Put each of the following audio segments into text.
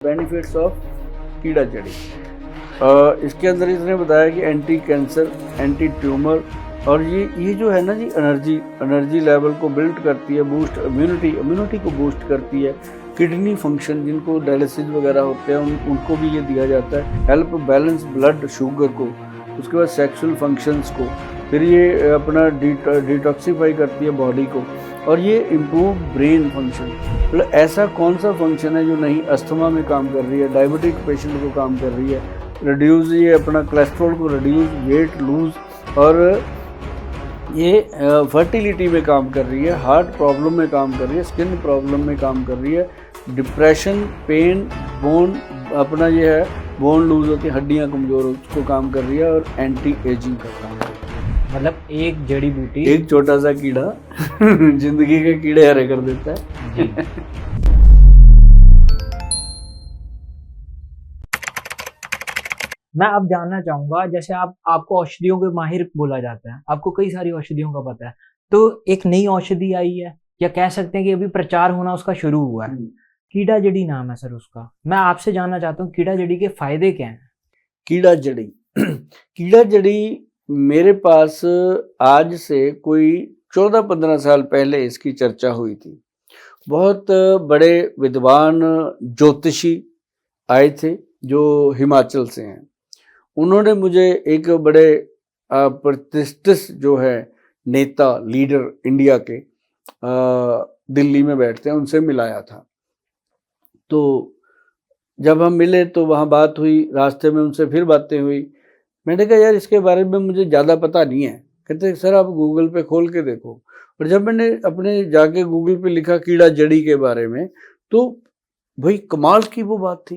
Benefits of कीड़ा जड़ी। इसके अंदर इसने बताया कि एंटी कैंसर, एंटी ट्यूमर, और ये जो है ना जी, एनर्जी लेवल को बिल्ड करती है, बूस्ट इम्यूनिटी को बूस्ट करती है। किडनी फंक्शन, जिनको डायलिसिस वगैरह होते हैं उनको भी ये दिया जाता है। हेल्प बैलेंस ब्लड शुगर को, उसके बाद सेक्सुअल फंक्शंस को, फिर ये अपना डिटॉक्सीफाई करती है बॉडी को, और ये इम्प्रूव ब्रेन फंक्शन। मतलब ऐसा कौन सा फंक्शन है जो नहीं अस्थमा में काम कर रही है, डायबिटिक पेशेंट को काम कर रही है, रिड्यूस ये अपना कोलेस्ट्रॉल को रिड्यूस, वेट लूज, और ये फर्टिलिटी में काम कर रही है, हार्ट प्रॉब्लम में काम कर रही है, स्किन प्रॉब्लम में काम कर रही है, डिप्रेशन, पेन, बोन अपना ये है बोन लूज होती है, हड्डियाँ कमज़ोर उसको काम कर रही है, और एंटी एजिंग का काम कर रही है। मतलब एक जड़ी बूटी, एक छोटा सा कीड़ा जिंदगी के कीड़े हरे कर देता है जी। मैं अब जानना चाहूंगा, जैसे आपको औषधियों के माहिर बोला जाता है, आपको कई सारी औषधियों का पता है, तो एक नई औषधि आई है, या कह सकते हैं कि अभी प्रचार होना उसका शुरू हुआ है, कीड़ा जड़ी नाम है सर उसका। मैं आपसे जानना चाहता हूँ कीड़ा जड़ी के फायदे क्या हैं? कीड़ा जड़ी कीड़ा जड़ी मेरे पास आज से कोई 14-15 साल पहले इसकी चर्चा हुई थी। बहुत बड़े विद्वान ज्योतिषी आए थे जो हिमाचल से हैं। उन्होंने मुझे एक बड़े प्रतिष्ठित जो है नेता, लीडर इंडिया के, दिल्ली में बैठते हैं, उनसे मिलाया था। तो जब हम मिले तो वहाँ बात हुई, रास्ते में उनसे फिर बातें हुई। मैंने कहा यार इसके बारे में मुझे ज़्यादा पता नहीं है। कहते सर आप गूगल पे खोल के देखो। और जब मैंने अपने जाके गूगल पे लिखा कीड़ा जड़ी के बारे में, तो भाई कमाल की वो बात थी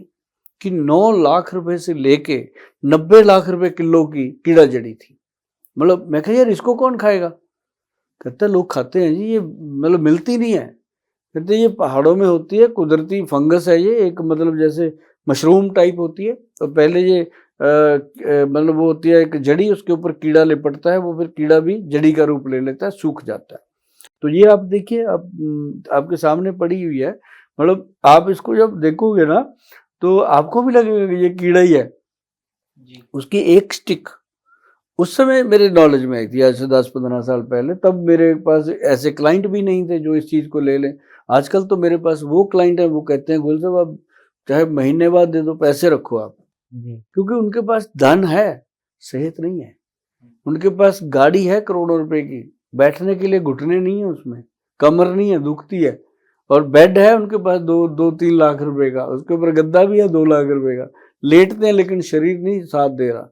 कि 9 लाख रुपए से लेके 90 लाख रुपए किलो की कीड़ा जड़ी थी। मतलब मैं कहा यार इसको कौन खाएगा? कहते लोग खाते हैं जी, ये मतलब मिलती नहीं है। कहते ये पहाड़ों में होती है, कुदरती फंगस है ये, एक मतलब जैसे मशरूम टाइप होती है। तो पहले ये मतलब वो होती है एक जड़ी, उसके ऊपर कीड़ा लिपटता है, वो फिर कीड़ा भी जड़ी का रूप ले लेता है, सूख जाता है। तो ये आप देखिए, अब आपके सामने पड़ी हुई है। मतलब आप इसको जब देखोगे ना तो आपको भी लगेगा कि ये कीड़ा ही है जी। उसकी एक स्टिक उस समय मेरे नॉलेज में आई थी, आज से 10-15 साल पहले। तब मेरे पास ऐसे क्लाइंट भी नहीं थे जो इस चीज़ को ले लें। आजकल तो मेरे पास वो क्लाइंट है, वो कहते हैं गुल साहब आप चाहे महीने बाद दे दो, पैसे रखो आप जी। क्योंकि उनके पास धन है, सेहत नहीं है। उनके पास गाड़ी है करोड़ों रुपए की, बैठने के लिए घुटने नहीं है, उसमें कमर नहीं है, दुखती है, और बेड है उनके पास 2-3 लाख रुपए का, उसके ऊपर गद्दा भी है 2 लाख रुपए का। लेटते हैं लेकिन शरीर नहीं साथ दे रहा।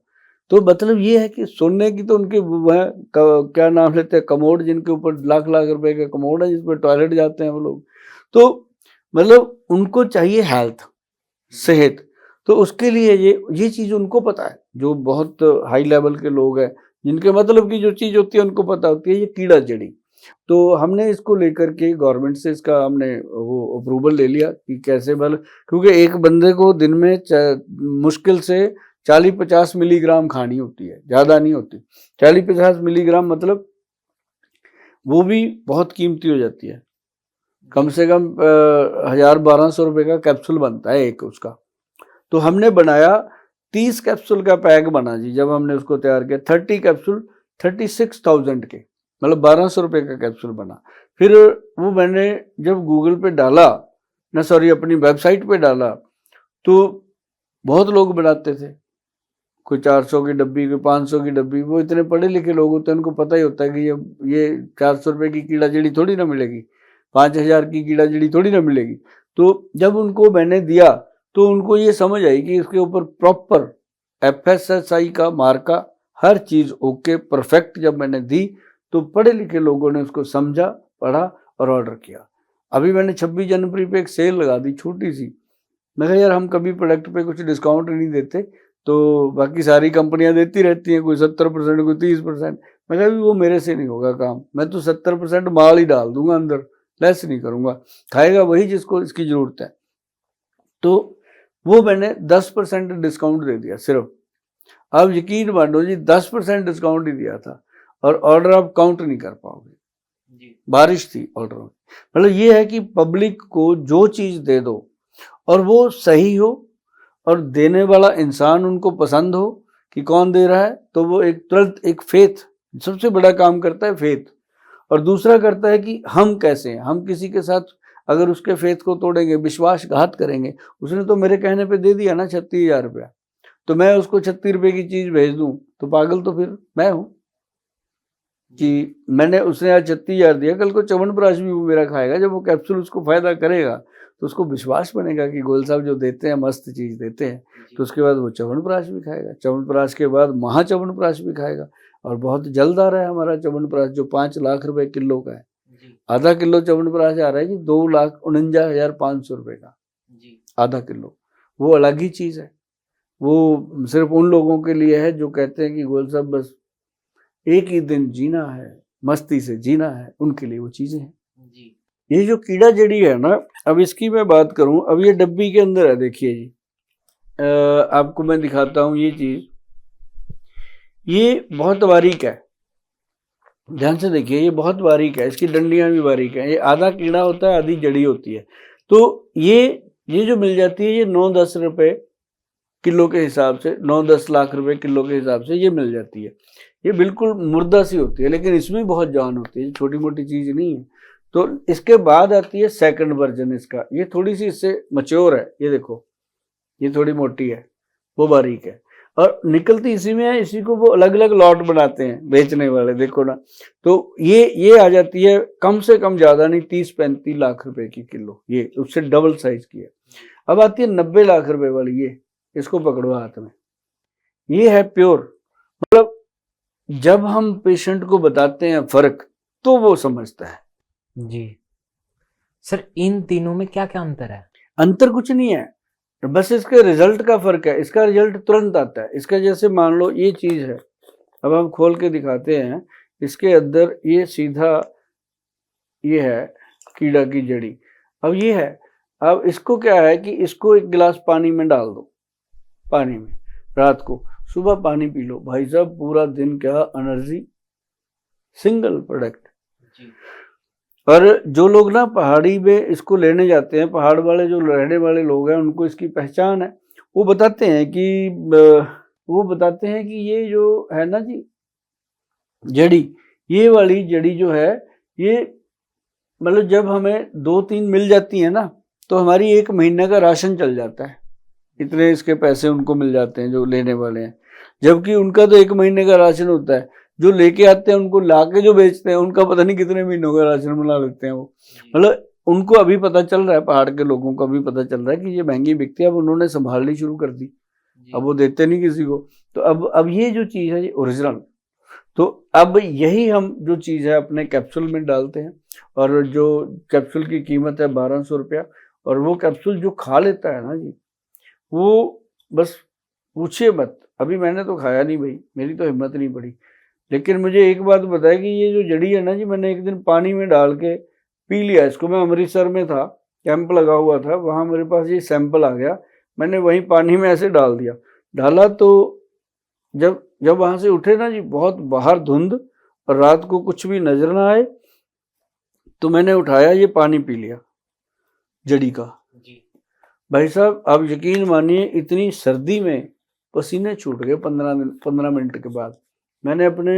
तो मतलब ये है कि सोने की तो उनके वह क्या नाम लेते हैं, कमोड, जिनके ऊपर लाख लाख रुपए का कमोड है, जिस पर टॉयलेट जाते हैं वो लोग। तो मतलब उनको चाहिए हेल्थ, सेहत। तो उसके लिए ये चीज़ उनको पता है, जो बहुत हाई लेवल के लोग हैं, जिनके मतलब की जो चीज़ होती है उनको पता होती है, ये कीड़ा जड़ी। तो हमने इसको लेकर के गवर्नमेंट से इसका हमने वो अप्रूवल ले लिया कि कैसे क्योंकि एक बंदे को दिन में मुश्किल से 40-50 मिलीग्राम खानी होती है, ज़्यादा नहीं होती। 40-50 मिलीग्राम मतलब वो भी बहुत कीमती हो जाती है। कम से कम 1000-1200 रुपये का कैप्सूल बनता है एक उसका। तो हमने बनाया 30 कैप्सूल का पैक बना जी। जब हमने उसको तैयार किया 30 कैप्सूल 36,000 के, मतलब 1200 रुपये का कैप्सूल बना। फिर वो मैंने जब गूगल पे डाला ना, सॉरी अपनी वेबसाइट पे डाला, तो बहुत लोग बनाते थे, कोई 400 की डब्बी, कोई 500 की डब्बी। वो इतने पढ़े लिखे लोग होते हैं, उनको पता ही होता है कि ये 400 रुपये की कीड़ा जड़ी थोड़ी ना मिलेगी, 5000 की कीड़ा जड़ी थोड़ी ना मिलेगी। तो जब उनको मैंने दिया तो उनको ये समझ आई कि इसके ऊपर प्रॉपर FSSAI का मार्का, हर चीज़ ओके परफेक्ट। जब मैंने दी तो पढ़े लिखे लोगों ने उसको समझा, पढ़ा और ऑर्डर किया। अभी मैंने 26 जनवरी पे एक सेल लगा दी छोटी सी। मैं कहा यार हम कभी प्रोडक्ट पे कुछ डिस्काउंट नहीं देते, तो बाकी सारी कंपनियां देती रहती हैं, कोई 70%, कोई 30%। मैं कहा वो मेरे से नहीं होगा काम, मैं तो 70% माल ही डाल दूंगा अंदर, लेस नहीं करूंगा, खाएगा वही जिसको इसकी ज़रूरत है। तो वो मैंने 10% डिस्काउंट दे दिया सिर्फ। अब यकीन मानो जी 10% डिस्काउंट ही दिया था, और ऑर्डर आप काउंट नहीं कर पाओगे जी। बारिश थी ऑर्डर में। मतलब ये है कि पब्लिक को जो चीज़ दे दो और वो सही हो और देने वाला इंसान उनको पसंद हो कि कौन दे रहा है, तो वो एक तुरंत एक फेथ सबसे बड़ा काम करता है, फेथ। और दूसरा करता है कि हम कैसे हैं, हम किसी के साथ अगर उसके फेथ को तोड़ेंगे, विश्वासघात करेंगे। उसने तो मेरे कहने पे दे दिया ना 36,000 रुपया, तो मैं उसको 36 रुपये की चीज भेज दूं तो पागल तो फिर मैं हूं कि मैंने उसने आज 36,000 दिया, कल को च्यवनप्राश भी वो मेरा खाएगा। जब वो कैप्सूल उसको फायदा करेगा तो उसको विश्वास बनेगा कि गोयल साहब जो देते हैं मस्त चीज देते हैं, तो उसके बाद वो च्यवनप्राश भी खाएगा, च्यवनप्राश के बाद महाच्यवनप्राश भी खाएगा। और बहुत जल्द आ रहा है हमारा च्यवनप्राश जो 5 लाख रुपए किलो का है। आधा किलो च्यवनप्राश आ रहा है जी 2,49,500 रुपए का आधा किलो। वो अलग ही चीज है, वो सिर्फ उन लोगों के लिए है जो कहते हैं कि गोयल साहब बस एक ही दिन जीना है, मस्ती से जीना है, उनके लिए वो चीजें हैं। ये जो कीड़ा जड़ी है ना, अब इसकी मैं बात करूं, अब ये डब्बी के अंदर है, देखिए जी, आपको मैं दिखाता हूं ये चीज। ये बहुत बारीक है, ध्यान से देखिए, ये बहुत बारीक है, इसकी डंडियां भी बारीक है। ये आधा कीड़ा होता है, आधी जड़ी होती है। तो ये जो मिल जाती है, ये 9-10 रुपए किलो के हिसाब से, 9-10 लाख रुपए किलो के हिसाब से ये मिल जाती है। ये बिल्कुल मुर्दा सी होती है, लेकिन इसमें बहुत जान होती है, छोटी मोटी चीज नहीं है। तो इसके बाद आती है सेकंड वर्जन इसका, ये थोड़ी सी इससे मैच्योर है। ये देखो, ये थोड़ी मोटी है, वो बारीक है, और निकलती इसी में है। इसी को वो अलग अलग लॉट बनाते हैं बेचने वाले, देखो ना। तो ये आ जाती है कम से कम, ज्यादा नहीं, 30-35 लाख रुपए की किलो, ये उससे डबल साइज की है। अब आती है 90 लाख रुपए वाली, ये इसको पकड़ो हाथ में, ये है प्योर। मतलब जब हम पेशेंट को बताते हैं फर्क तो वो समझता है। जी सर, इन तीनों में क्या क्या अंतर है? अंतर कुछ नहीं है, बस इसके रिजल्ट का फर्क है। इसका रिजल्ट तुरंत आता है। इसका जैसे मान लो ये चीज है, अब हम खोल के दिखाते हैं, इसके अंदर ये सीधा ये है कीड़ा की जड़ी। अब ये है, अब इसको क्या है कि इसको एक गिलास पानी में डाल दो, पानी में रात को, सुबह पानी पी लो, भाई साहब पूरा दिन क्या एनर्जी, सिंगल प्रोडक्ट। और जो लोग ना पहाड़ी में इसको लेने जाते हैं, पहाड़ वाले जो रहने वाले लोग हैं, उनको इसकी पहचान है। वो बताते हैं कि ये जो है ना जी जड़ी, ये वाली जड़ी जो है, ये मतलब जब हमें 2-3 मिल जाती है ना, तो हमारी 1 महीने का राशन चल जाता है। इतने इसके पैसे उनको मिल जाते हैं जो लेने वाले हैं, जबकि उनका तो 1 महीने का राशन होता है। जो लेके आते हैं, उनको लाके जो बेचते हैं, उनका पता नहीं कितने महीनों का राशन बना लेते हैं वो। मतलब उनको अभी पता चल रहा है, पहाड़ के लोगों को अभी पता चल रहा है कि ये महंगी बिकती है। अब उन्होंने संभालनी शुरू कर दी, अब वो देते नहीं किसी को। तो अब ये जो चीज है ये ओरिजिनल। तो अब यही हम जो चीज है अपने कैप्सूल में डालते हैं, और जो कैप्सूल की कीमत है 1200 रुपया। और वो कैप्सूल जो खा लेता है ना जी, वो बस पूछिए मत। अभी मैंने तो खाया नहीं भाई, मेरी तो हिम्मत नहीं पड़ी। लेकिन मुझे एक बात बताया कि ये जो जड़ी है ना जी, मैंने एक दिन पानी में डाल के पी लिया इसको। मैं अमृतसर में था, कैंप लगा हुआ था, वहाँ मेरे पास ये सैंपल आ गया, मैंने वहीं पानी में ऐसे डाल दिया। डाला तो जब वहां से उठे ना जी, बहुत बाहर धुंध और रात को कुछ भी नजर ना आए, तो मैंने उठाया, ये पानी पी लिया जड़ी का। भाई साहब आप यकीन मानिए, इतनी सर्दी में पसीने छूट गए 15 मिनट के बाद। मैंने अपने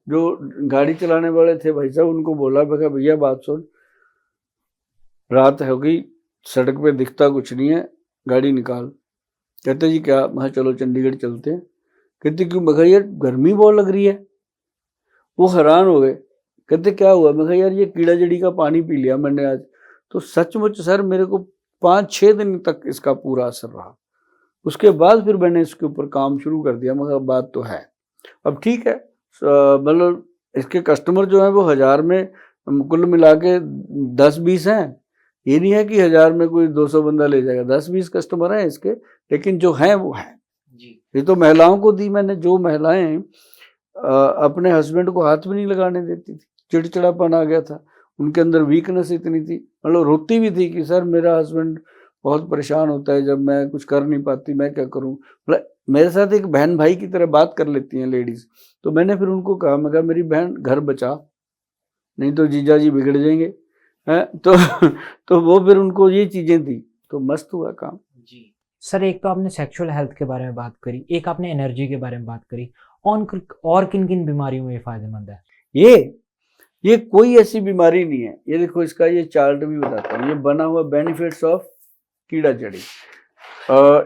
जो गाड़ी चलाने वाले थे भाई साहब, उनको बोला, मैं कहा भैया बात सुन, रात हो गई, सड़क पे दिखता कुछ नहीं है, गाड़ी निकाल। कहते जी क्या? मैं चलो चंडीगढ़ चलते हैं। कहते क्यों? मैं कहा यार गर्मी बहुत लग रही है। वो हैरान हो गए, कहते क्या हुआ? मैं कहा यार ये कीड़ा जड़ी का पानी पी लिया मैंने आज। तो सचमुच सर मेरे को 5-6 दिन तक इसका पूरा असर रहा। उसके बाद फिर मैंने इसके ऊपर काम शुरू कर दिया। मगर बात तो है, अब ठीक है, मतलब इसके कस्टमर जो है वो 1000 में कुल मिला के 10-20 हैं। ये नहीं है कि 1000 में कोई 200 बंदा ले जाएगा, 10-20 कस्टमर हैं इसके, लेकिन जो हैं वो है जी। ये तो महिलाओं को दी मैंने, जो महिलाएं अपने हस्बैंड को हाथ भी नहीं लगाने देती थी, चिड़चिड़ापन आ गया था उनके अंदर, वीकनेस इतनी थी, मतलब रोती भी थी कि सर मेरा हस्बैंड बहुत परेशान होता है जब मैं कुछ कर नहीं पाती, मैं क्या करूं। मतलब मेरे साथ एक बहन भाई की तरह बात कर लेती हैं लेडीज। तो मैंने फिर उनको कहा, मैं कहा मेरी बहन घर बचा, नहीं तो जीजा जी बिगड़ जाएंगे हैं। तो वो फिर उनको ये चीजें थी तो मस्त हुआ काम। जी सर, एक तो आपने सेक्सुअल हेल्थ के बारे में बात करी, एक आपने एनर्जी के बारे में बात करी, और किन किन बीमारियों में ये फायदेमंद है? ये कोई ऐसी बीमारी नहीं है। ये देखो, इसका ये चार्ट भी बताता हूँ, ये बना हुआ बेनिफिट्स ऑफ कीड़ा जड़ी।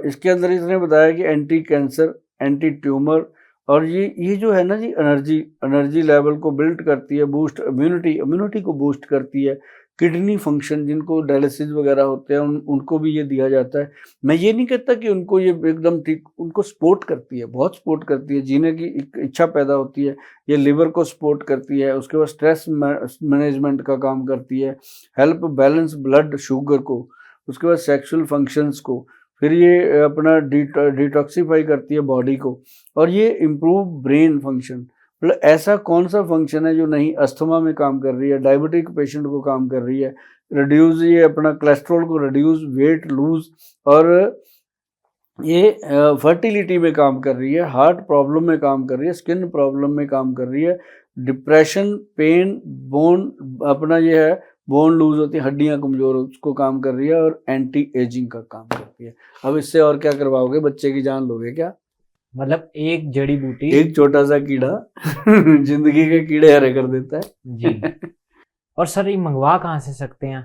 इसके अंदर इसने बताया कि एंटी कैंसर, एंटी ट्यूमर, और ये जो है ना जी, एनर्जी लेवल को बिल्ड करती है, बूस्ट इम्यूनिटी को बूस्ट करती है। किडनी फंक्शन, जिनको डायलिसिस वगैरह होते हैं उनको भी ये दिया जाता है। मैं ये नहीं कहता कि उनको ये एकदम ठीक, उनको सपोर्ट करती है, बहुत सपोर्ट करती है, जीने की एक इच्छा पैदा होती है। ये लिवर को सपोर्ट करती है, उसके बाद स्ट्रेस मैनेजमेंट का काम करती है, हेल्प बैलेंस ब्लड शुगर को, उसके बाद सेक्सुअल फंक्शंस को, फिर ये अपना डिटॉक्सीफाई करती है बॉडी को, और ये इम्प्रूव ब्रेन फंक्शन। मतलब ऐसा कौन सा फंक्शन है जो नहीं, अस्थमा में काम कर रही है, डायबिटिक पेशेंट को काम कर रही है, रिड्यूस, ये अपना कोलेस्ट्रॉल को रिड्यूस, वेट लूज, और ये फर्टिलिटी में काम कर रही है, हार्ट प्रॉब्लम में काम कर रही है, स्किन प्रॉब्लम में काम कर रही है, डिप्रेशन, पेन, बोन, अपना ये है बोन लूज होती है, हड्डियां कमजोर उसको काम कर रही है, और एंटी एजिंग का काम करती है। अब इससे और क्या करवाओगे, बच्चे की जान लोगे क्या? मतलब एक जड़ी बूटी, एक छोटा सा कीड़ा जिंदगी के कीड़े हरे कर देता है। जी। और सर, ये मंगवा कहाँ से सकते हैं?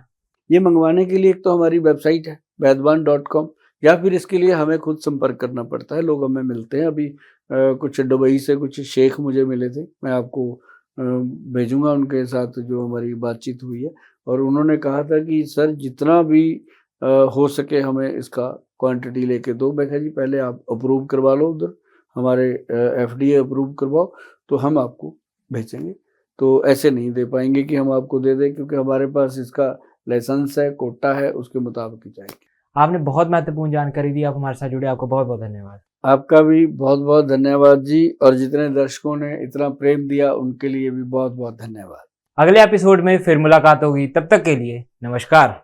ये मंगवाने के लिए एक तो हमारी वेबसाइट है वैद्यवान.com, या फिर इसके लिए हमें खुद संपर्क करना पड़ता है। लोग हमें मिलते हैं। अभी कुछ दुबई से कुछ शेख मुझे मिले थे, मैं आपको भेजूंगा उनके साथ जो हमारी बातचीत हुई है, और उन्होंने कहा था कि सर जितना भी हो सके हमें इसका क्वांटिटी लेके दो। मैं कहा जी पहले आप अप्रूव करवा लो, उधर हमारे FDA अप्रूव करवाओ, तो हम आपको भेजेंगे। तो ऐसे नहीं दे पाएंगे कि हम आपको दे दें, क्योंकि हमारे पास इसका लाइसेंस है, कोटा है, उसके मुताबिक ही जाएगी। आपने बहुत महत्वपूर्ण जानकारी दी, आप हमारे साथ जुड़े, आपको बहुत बहुत धन्यवाद। आपका भी बहुत बहुत धन्यवाद जी, और जितने दर्शकों ने इतना प्रेम दिया उनके लिए भी बहुत बहुत धन्यवाद। अगले एपिसोड में फिर मुलाकात होगी, तब तक के लिए नमस्कार।